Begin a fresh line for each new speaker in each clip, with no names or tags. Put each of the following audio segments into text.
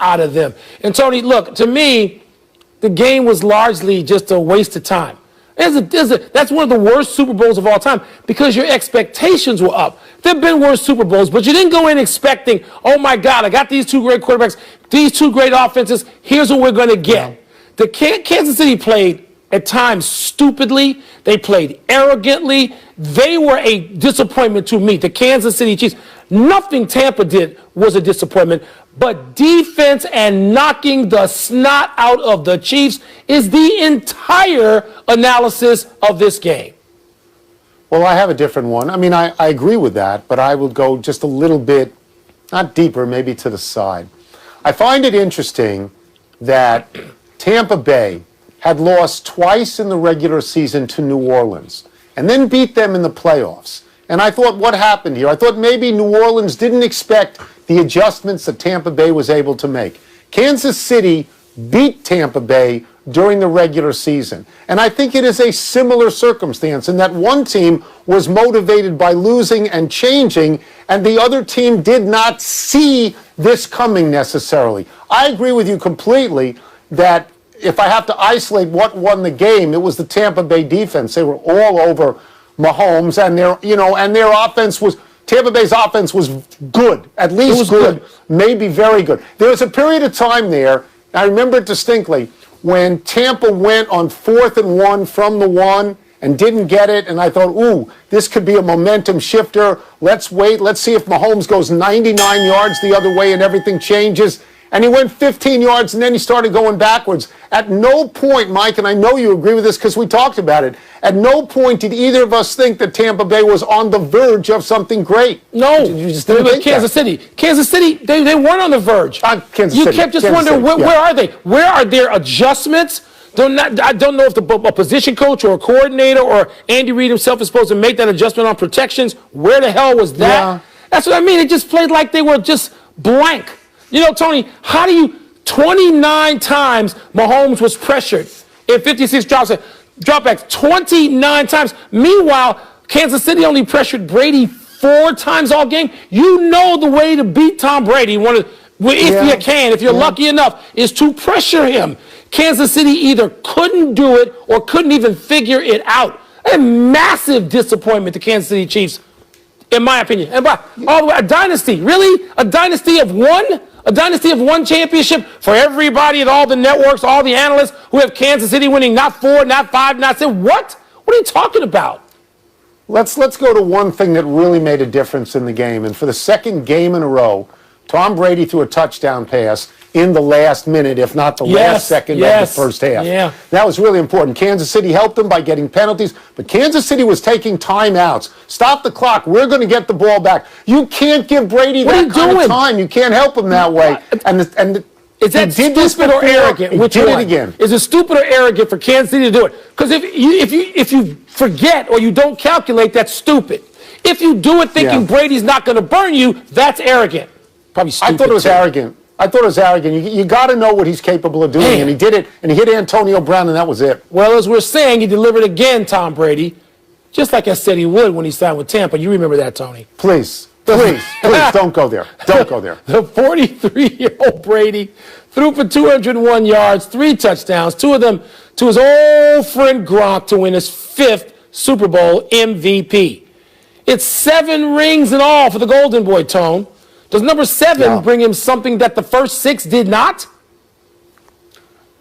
out of them. And Tony, look, to me, the game was largely just a waste of time. That's one of the worst Super Bowls of all time because your expectations were up. There have been worse Super Bowls, but you didn't go in expecting, oh, my God, I got these two great quarterbacks, these two great offenses. Here's what we're going to get. Yeah. The Kansas City played at times stupidly. They played arrogantly. They were a disappointment to me, the Kansas City Chiefs. Nothing Tampa did was a disappointment, but defense and knocking the snot out of the Chiefs is the entire analysis of this game.
Well, I have a different one. I mean, I agree with that, but I would go just a little bit, not deeper, maybe to the side. I find it interesting that Tampa Bay had lost twice in the regular season to New Orleans and then beat them in the playoffs. And I thought, what happened here? I thought maybe New Orleans didn't expect the adjustments that Tampa Bay was able to make. Kansas City beat Tampa Bay during the regular season. And I think it is a similar circumstance in that one team was motivated by losing and changing, and the other team did not see this coming necessarily. I agree with you completely that if I have to isolate what won the game, it was the Tampa Bay defense. They were all over Mahomes, and their offense was, Tampa Bay's offense was good, at least good, maybe very good. There was a period of time there, I remember it distinctly, when Tampa went on 4th and 1 from the 1 and didn't get it, and I thought, ooh, this could be a momentum shifter. Let's wait. Let's see if Mahomes goes 99 yards the other way and everything changes. And he went 15 yards, and then he started going backwards. At no point, Mike, and I know you agree with this because we talked about it, at no point did either of us think that Tampa Bay was on the verge of something great.
No.
You just didn't think
Kansas City. Kansas City, they weren't on the verge.
Kansas City.
You kept just wondering, where are they? Where are their adjustments? I don't know if a position coach or a coordinator or Andy Reid himself is supposed to make that adjustment on protections. Where the hell was that? Yeah. That's what I mean. It just played like they were just blank. You know, Tony, 29 times Mahomes was pressured in 56 dropbacks, 29 times. Meanwhile, Kansas City only pressured Brady 4 times all game. You know the way to beat Tom Brady, if you're lucky enough, is to pressure him. Kansas City either couldn't do it or couldn't even figure it out. A massive disappointment to Kansas City Chiefs, in my opinion. And a dynasty, really? A dynasty of one? A dynasty of one championship for everybody at all the networks, all the analysts who have Kansas City winning not 4, not 5, not 6. What? What are you talking about?
Let's go to one thing that really made a difference in the game. And for the second game in a row, Tom Brady threw a touchdown pass in the last minute, if not the last second of the first half.
Yeah.
That was really important. Kansas City helped them by getting penalties, but Kansas City was taking timeouts. Stop the clock. We're going to get the ball back. You can't give Brady that kind of time. You can't help him that way.
Is that stupid or arrogant? Which
did it again.
Is it stupid or arrogant for Kansas City to do it? Because if you forget or you don't calculate, that's stupid. If you do it thinking Brady's not going to burn you, that's arrogant. Probably stupid.
I thought it was arrogant. You got to know what he's capable of doing, and he did it, and he hit Antonio Brown, and that was it.
Well, as we're saying, he delivered again, Tom Brady, just like I said he would when he signed with Tampa. You remember that, Tony?
Please, don't go there. Don't go there.
The 43-year-old Brady threw for 201 yards, 3 touchdowns, 2 of them to his old friend Gronk to win his 5th Super Bowl MVP. It's 7 rings in all for the Golden Boy, Tone. Does number 7 bring him something that the first 6 did not?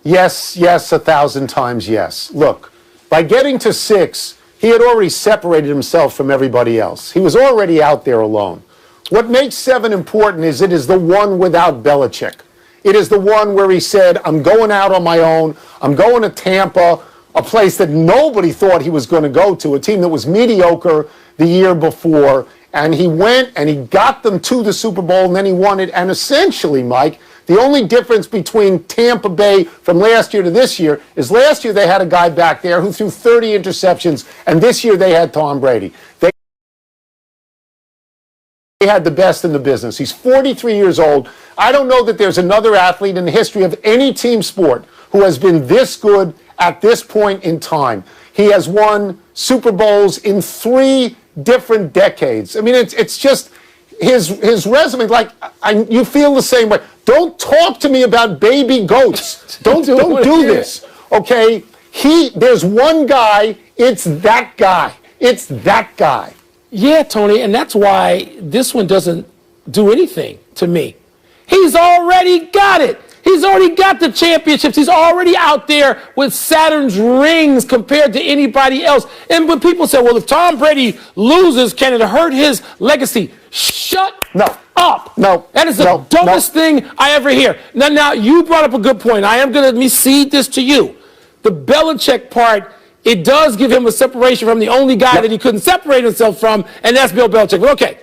Yes, 1,000 times yes. Look, by getting to 6, he had already separated himself from everybody else. He was already out there alone. What makes 7 important is it is the one without Belichick. It is the one where he said, I'm going out on my own. I'm going to Tampa, a place that nobody thought he was going to go to, a team that was mediocre the year before. And he went and he got them to the Super Bowl, and then he won it. And essentially, Mike, the only difference between Tampa Bay from last year to this year is last year they had a guy back there who threw 30 interceptions, and this year they had Tom Brady. They had the best in the business. He's 43 years old. I don't know that there's another athlete in the history of any team sport who has been this good at this point in time. He has won Super Bowls in 3 different decades. I mean, it's just his resume. You feel the same way. Don't talk to me about baby goats. Don't do this. Okay? There's one guy. It's that guy. It's that guy.
Yeah, Tony, and that's why this one doesn't do anything to me. He's already got it. He's already got the championships. He's already out there with Saturn's rings compared to anybody else. And when people say, well, if Tom Brady loses, can it hurt his legacy? Shut up.
No.
That is the dumbest thing I ever hear. Now, you brought up a good point. I am going to let me cede this to you. The Belichick part, it does give him a separation from the only guy that he couldn't separate himself from, and that's Bill Belichick. But okay,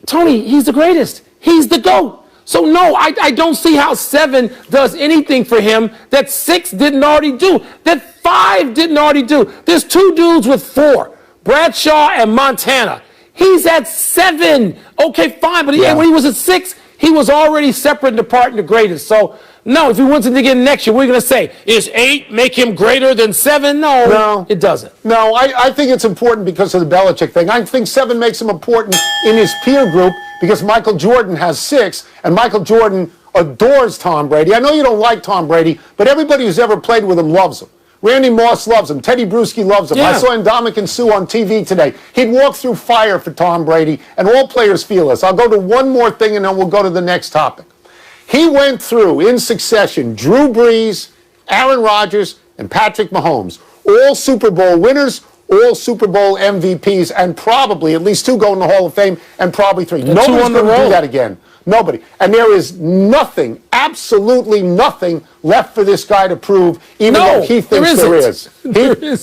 Tony, he's the greatest. He's the GOAT. So, no, I don't see how 7 does anything for him that 6 didn't already do, that 5 didn't already do. There's 2 dudes with 4, Bradshaw and Montana. He's at 7. Okay, fine, but when he was at 6, he was already separate and apart and the greatest. So, no, if he wins it again next year, what are you going to say? Is 8 make him greater than 7? No, it doesn't.
No, I think it's important because of the Belichick thing. I think 7 makes him important in his peer group because Michael Jordan has 6, and Michael Jordan adores Tom Brady. I know you don't like Tom Brady, but everybody who's ever played with him loves him. Randy Moss loves him. Teddy Bruschi loves him. I saw Ndamukong Suh on TV today. He'd walk through fire for Tom Brady, and all players feel this. I'll go to one more thing, and then we'll go to the next topic. He went through, in succession, Drew Brees, Aaron Rodgers, and Patrick Mahomes. All Super Bowl winners, all Super Bowl MVPs, and probably at least 2 go in the Hall of Fame, and probably 3. Nobody's going to do that again. Nobody. And there is nothing, absolutely nothing left for this guy to prove, even though he thinks there is.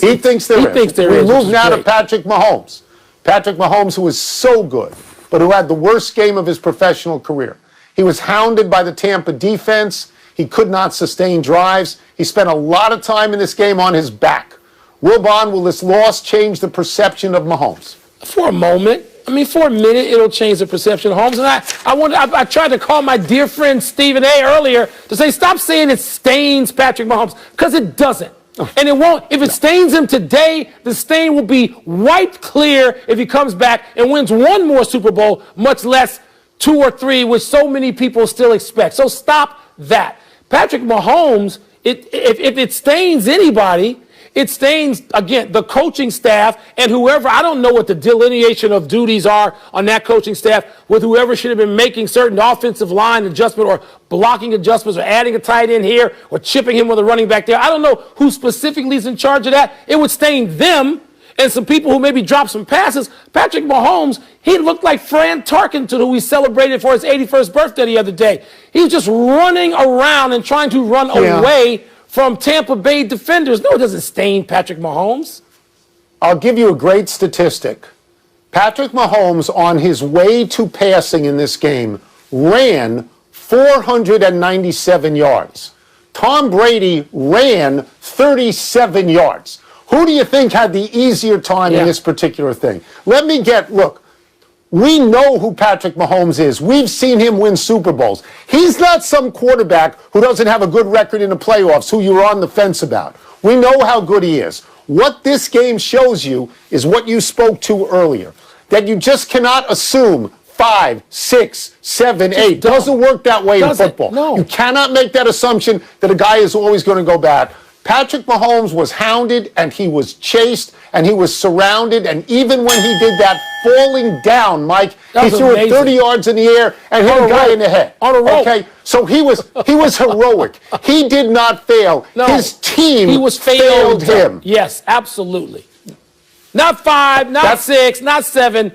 He thinks there is. We move now to Patrick Mahomes. Patrick Mahomes, who is so good, but who had the worst game of his professional career. He was hounded by the Tampa defense. He could not sustain drives. He spent a lot of time in this game on his back. Wilbon, will this loss change the perception of Mahomes?
For a moment. I mean, for a minute, it'll change the perception of Mahomes. And I tried to call my dear friend Stephen A. earlier to say, stop saying it stains Patrick Mahomes, because it doesn't. And it won't. If it stains him today, the stain will be wiped clear if he comes back and wins one more Super Bowl, much less 2 or 3, which so many people still expect. So stop that. Patrick Mahomes, if it stains anybody, it stains, again, the coaching staff and whoever. I don't know what the delineation of duties are on that coaching staff with whoever should have been making certain offensive line adjustment or blocking adjustments or adding a tight end here or chipping him with a running back there. I don't know who specifically is in charge of that. It would stain them and some people who maybe dropped some passes. Patrick Mahomes, he looked like Fran Tarkenton, who we celebrated for his 81st birthday the other day. He was just running around and trying to run away from Tampa Bay defenders. No, it doesn't stain Patrick Mahomes.
I'll give you a great statistic. Patrick Mahomes, on his way to passing in this game, ran 497 yards. Tom Brady ran 37 yards. Who do you think had the easier time in this particular thing? Look, we know who Patrick Mahomes is. We've seen him win Super Bowls. He's not some quarterback who doesn't have a good record in the playoffs, who you're on the fence about. We know how good he is. What this game shows you is what you spoke to earlier, that you just cannot assume 5, 6, 7, 8. It doesn't work that way in football.
No.
You cannot make that assumption that a guy is always going to go bad. Patrick Mahomes was hounded, and he was chased, and he was surrounded, and even when he did that falling down, Mike, he threw it 30 yards in the air and hit a guy in the head.
On a rope.
Okay, so he was heroic. He did not fail.
No,
his team failed him.
Yes, absolutely. Not 5, not 6, not 7.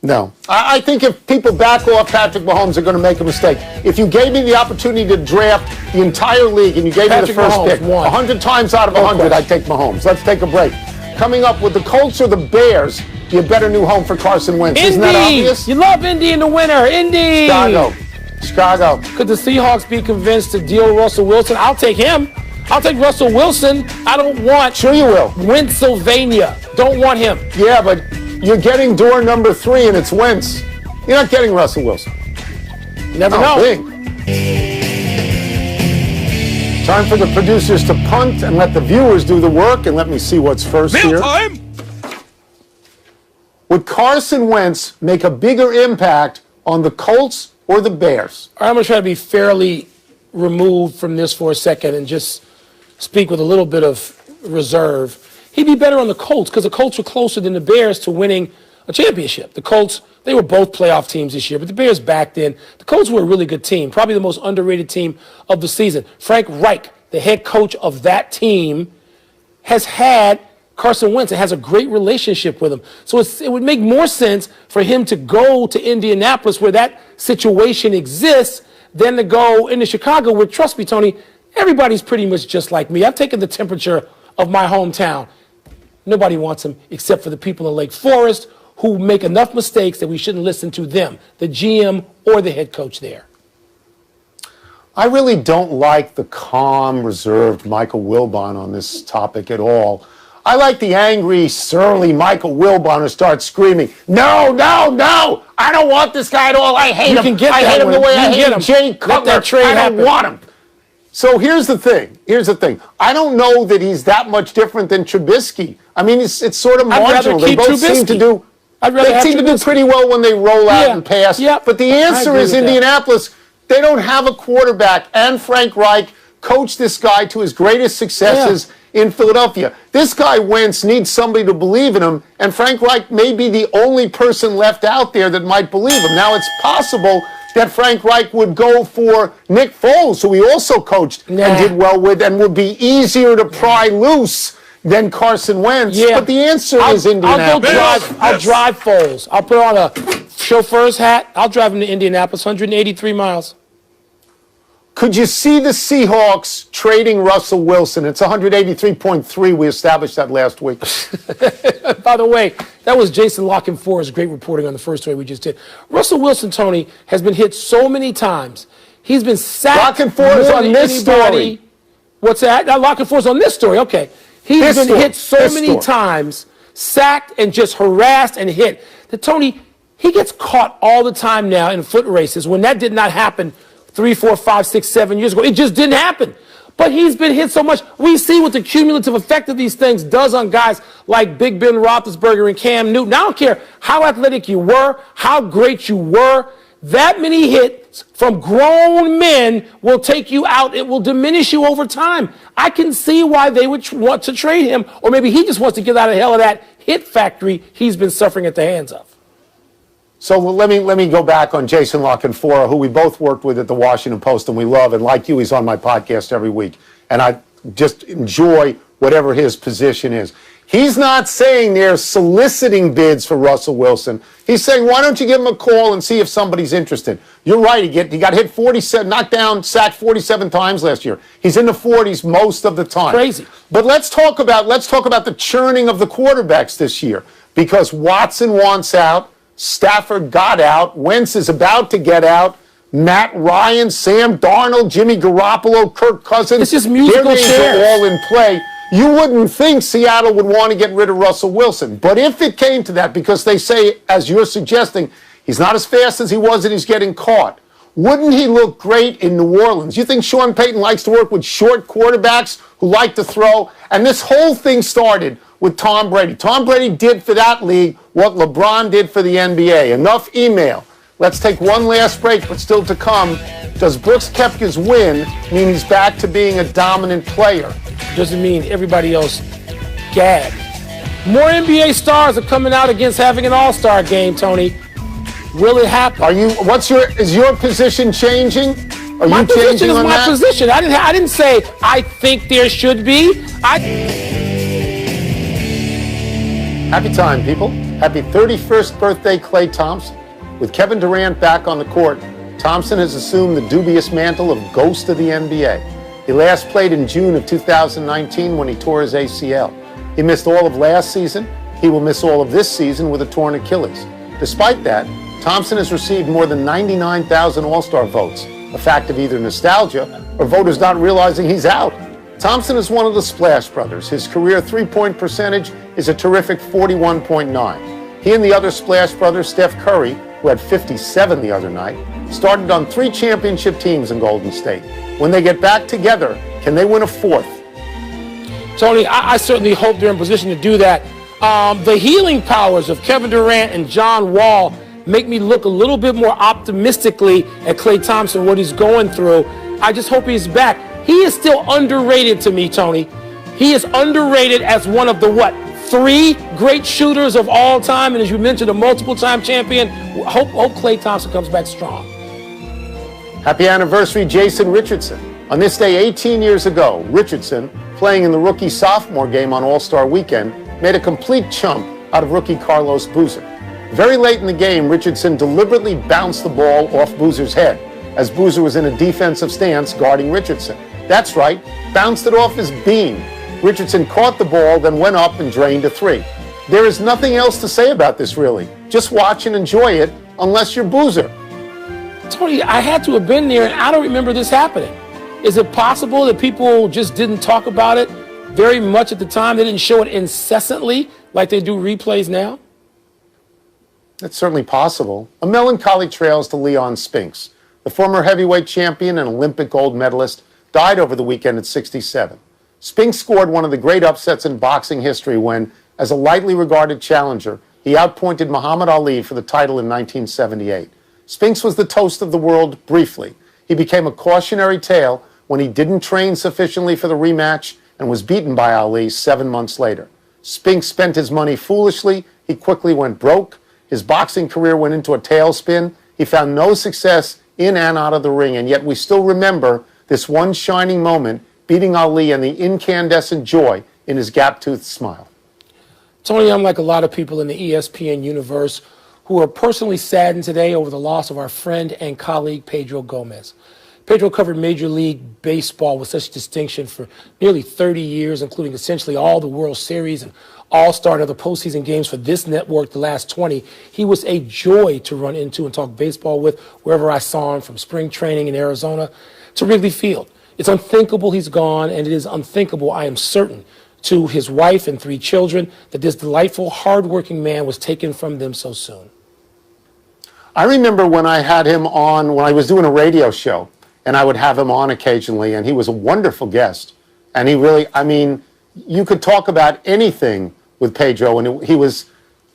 No. I think if people back off Patrick Mahomes, they're going to make a mistake. If you gave me the opportunity to draft the entire league and you gave me the first pick, 100 times out of 100, I'd take Mahomes. Let's take a break. Coming up, with the Colts or the Bears, be a better new home for Carson Wentz.
Indy.
Isn't that obvious?
You love Indy in the winter. Indy.
Chicago.
Could the Seahawks be convinced to deal Russell Wilson? I'll take him. I'll take Russell Wilson. I don't want.
Sure you will.
Pennsylvania. Don't want him.
Yeah, but you're getting door number 3, and it's Wentz. You're not getting Russell Wilson.
You never know.
Time for the producers to punt and let the viewers do the work, and let me see what's first here.
Time.
Would Carson Wentz make a bigger impact on the Colts or the Bears?
I'm going to try to be fairly removed from this for a second and just speak with a little bit of reserve. He'd be better on the Colts because the Colts were closer than the Bears to winning a championship. The Colts, they were both playoff teams this year, but the Bears backed in. The Colts were a really good team, probably the most underrated team of the season. Frank Reich, the head coach of that team, has had Carson Wentz and has a great relationship with him. So it would make more sense for him to go to Indianapolis where that situation exists than to go into Chicago where, trust me, Tony, everybody's pretty much just like me. I've taken the temperature of my hometown. Nobody wants him except for the people in Lake Forest who make enough mistakes that we shouldn't listen to them, the GM or the head coach there.
I really don't like the calm, reserved Michael Wilbon on this topic at all. I like the angry, surly Michael Wilbon who starts screaming, "No, no, no! I don't want this guy at all. I hate him. I hate him the way I hate Jay Cutler. I don't want him." So here's the thing. I don't know that he's that much different than Trubisky. I mean, it's sort of marginal. They both seem to do. They seem to do pretty well when they roll out and pass.
Yeah.
But the answer is Indianapolis. They don't have a quarterback, and Frank Reich coached this guy to his greatest successes in Philadelphia. This guy Wentz needs somebody to believe in him, and Frank Reich may be the only person left out there that might believe him. Now, it's possible that Frank Reich would go for Nick Foles, who he also coached and did well with, and would be easier to pry loose than Carson Wentz.
Yeah.
But the answer is Indianapolis.
I'll drive Foles. I'll put on a chauffeur's hat. I'll drive him to Indianapolis, 183 miles.
Could you see the Seahawks trading Russell Wilson? It's 183.3. We established that last week.
By the way, that was Jason Lockenfor's great reporting on the first story we just did. Russell Wilson, Tony, has been hit so many times. He's been sacked.
Lockenfor's on this story.
What's that? Now, Lockenfor's on this story. Okay. He's been hit so many times, sacked and just harassed and hit, that Tony, he gets caught all the time now in foot races when that did not happen 3, 4, 5, 6, 7 years ago. It just didn't happen. But he's been hit so much. We see what the cumulative effect of these things does on guys like Big Ben Roethlisberger and Cam Newton. I don't care how athletic you were, how great you were. That many hits from grown men will take you out. It will diminish you over time. I can see why they would want to trade him, or maybe he just wants to get out of hell of that hit factory he's been suffering at the hands of.
So let me go back on Jason Lockenfora, who we both worked with at the Washington Post and we love. And like you, he's on my podcast every week. And I just enjoy whatever his position is. He's not saying they're soliciting bids for Russell Wilson. He's saying, why don't you give him a call and see if somebody's interested? You're right. He got hit 47, knocked down, sacked 47 times last year. He's in the 40s most of the time.
Crazy.
But let's talk about the churning of the quarterbacks this year, because Watson wants out. Stafford got out. Wentz is about to get out. Matt Ryan, Sam Darnold, Jimmy Garoppolo, Kirk Cousins.
It's just musical
their names
chairs.
are all in play. You wouldn't think Seattle would want to get rid of Russell Wilson. But if it came to that, because they say, as you're suggesting, he's not as fast as he was and he's getting caught, wouldn't he look great in New Orleans? You think Sean Payton likes to work with short quarterbacks who like to throw? And this whole thing started with Tom Brady. Tom Brady did for that league what LeBron did for the NBA. Enough email. Let's take one last break, but still to come. Does Brooks Koepka's win mean he's back to being a dominant player?
Doesn't mean everybody else gagged. More NBA stars are coming out against having an all-star game, Tony. Will it happen?
Is your position changing? Are
my
you
position
changing
is
on
my
that?
position. I didn't say I think there should be.
Happy time, people. Happy 31st birthday, Klay Thompson. With Kevin Durant back on the court, Thompson has assumed the dubious mantle of ghost of the NBA. He last played in June of 2019 when he tore his ACL. He missed all of last season. He will miss all of this season with a torn Achilles. Despite that, Thompson has received more than 99,000 All-Star votes, a fact of either nostalgia or voters not realizing he's out. Thompson is one of the Splash Brothers. His career three-point percentage is a terrific 41.9. He and the other Splash Brothers, Steph Curry, who had 57 the other night, started on 3 championship teams in Golden State. When they get back together, can they win a 4th?
Tony, I certainly hope they're in position to do that. The healing powers of Kevin Durant and John Wall make me look a little bit more optimistically at Klay Thompson, what he's going through. I just hope he's back. He is still underrated to me, Tony. He is underrated as one of the, 3 great shooters of all time. And as you mentioned, a multiple-time champion. Hope Klay Thompson comes back strong.
Happy anniversary, Jason Richardson. On this day 18 years ago, Richardson, playing in the rookie-sophomore game on All-Star Weekend, made a complete chump out of rookie Carlos Boozer. Very late in the game, Richardson deliberately bounced the ball off Boozer's head, as Boozer was in a defensive stance guarding Richardson. That's right, bounced it off his beam. Richardson caught the ball, then went up and drained a 3. There is nothing else to say about this, really. Just watch and enjoy it, unless you're Boozer.
Tony, I had to have been there, and I don't remember this happening. Is it possible that people just didn't talk about it very much at the time? They didn't show it incessantly like they do replays now?
That's certainly possible. A melancholy trails to Leon Spinks. The former heavyweight champion and Olympic gold medalist died over the weekend at 67. Spinks scored one of the great upsets in boxing history when, as a lightly regarded challenger, he outpointed Muhammad Ali for the title in 1978. Spinks was the toast of the world briefly. He became a cautionary tale when he didn't train sufficiently for the rematch and was beaten by Ali 7 months later. Spinks spent his money foolishly. He quickly went broke. His boxing career went into a tailspin. He found no success in and out of the ring, and yet we still remember this one shining moment, beating Ali and the incandescent joy in his gap-toothed smile.
Tony, I'm like a lot of people in the ESPN universe who are personally saddened today over the loss of our friend and colleague Pedro Gomez. Pedro covered Major League Baseball with such distinction for nearly 30 years, including essentially all the World Series and All-Star and other postseason games for this network the last 20. He was a joy to run into and talk baseball with wherever I saw him, from spring training in Arizona to Wrigley Field. It's unthinkable he's gone, and it is unthinkable, I am certain, to his wife and 3 children, that this delightful, hardworking man was taken from them so soon.
I remember when I had him on, when I was doing a radio show, and I would have him on occasionally, and he was a wonderful guest. And he really, I mean, you could talk about anything with Pedro, and he was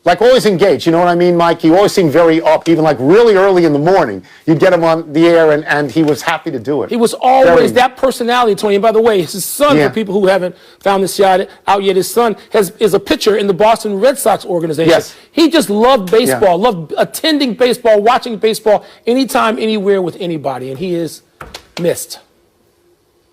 like always engaged. You know what I mean, Mike? He always seemed very up, even like really early in the morning. You'd get him on the air, and he was happy to do it.
He was always that personality, Tony. And by the way, his son, for people who haven't found this out yet, his son is a pitcher in the Boston Red Sox organization.
Yes.
He just loved baseball, loved attending baseball, watching baseball, anytime, anywhere, with anybody. And he is missed.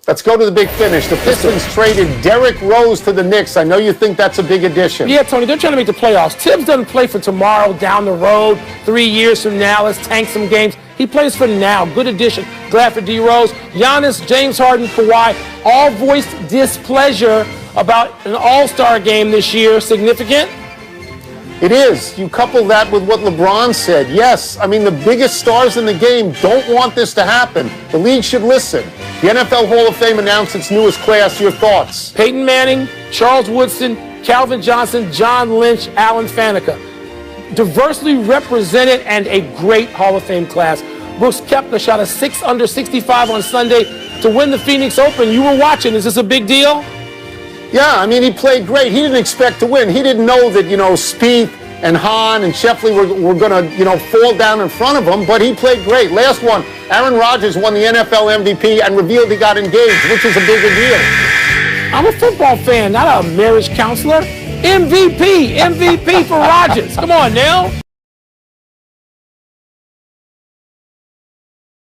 Let's go to the big finish. The Pistons traded Derrick Rose to the Knicks. I know you think that's a big addition.
Yeah, Tony, they're trying to make the playoffs. Tibbs doesn't play for tomorrow, down the road, 3 years from now. Let's tank some games. He plays for now. Good addition. Glad for D. Rose. Giannis, James Harden, Kawhi all voiced displeasure about an all-star game this year. Significant?
It is. You couple that with what LeBron said. Yes, I mean, the biggest stars in the game don't want this to happen. The league should listen. The NFL Hall of Fame announced its newest class. Your thoughts?
Peyton Manning, Charles Woodson, Calvin Johnson, John Lynch, Alan Faneca. Diversely represented and a great Hall of Fame class. Brooks Koepka shot a 6 under 65 on Sunday to win the Phoenix Open. You were watching. Is this a big deal?
Yeah, I mean, he played great. He didn't expect to win. He didn't know that, Spieth and Hahn and Scheffler were going to, fall down in front of him, but he played great. Last one, Aaron Rodgers won the NFL MVP and revealed he got engaged, which is a bigger deal.
I'm a football fan, not a marriage counselor. MVP for Rodgers. Come on now.